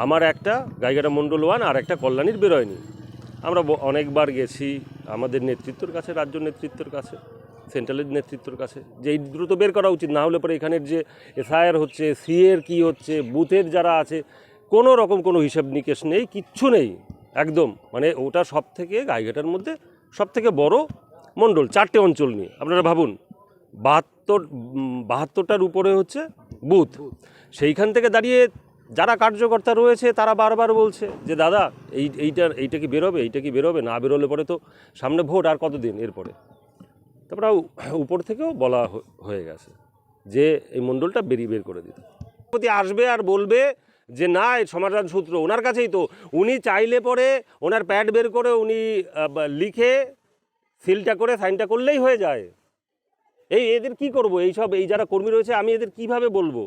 আমার একটা গাইঘাটা মণ্ডল 1 আর একটা কল্যাণীর বেরোয়নি। আমরা অনেকবার গেছি আমাদের নেতৃত্বর কাছে, রাজ্য নেতৃত্বের কাছে, সেন্ট্রালের নেতৃত্বের কাছে, যে এই দ্রুত বের করা উচিত, না হলে পরে এখানের যে এসআইআর হচ্ছে, সিএর কী হচ্ছে, বুথের যারা আছে, কোনো রকম কোনো হিসাব নিকেশ নেই, কিচ্ছু নেই একদম। মানে ওটা সব থেকে গাইঘাটার মধ্যে সব থেকে বড় মণ্ডল, 4টে অঞ্চল নিয়ে। আপনারা ভাবুন, 72টার উপরে হচ্ছে বুথ। সেইখান থেকে দাঁড়িয়ে যারা কার্যকর্তা রয়েছে তারা বারবার বলছে যে দাদা এইটা কি বেরোবে, এইটা কি বেরোবে, না বেরোলে পরে তো সামনে ভোট আর কতদিন এরপরে। তারপরে উপর থেকেও বলা হয়ে গেছে যে এই মণ্ডলটা বের করে দিতে আসবে আর বলবে যে না, এই সমাধান সূত্র ওনার কাছেই তো, উনি চাইলে পরে ওনার প্যাড বের করে উনি লিখে সিলটা করে সাইনটা করলেই হয়ে যায়। এদের কি করব, এই যারা কর্মী রয়েছে আমি এদের কিভাবে বলবো?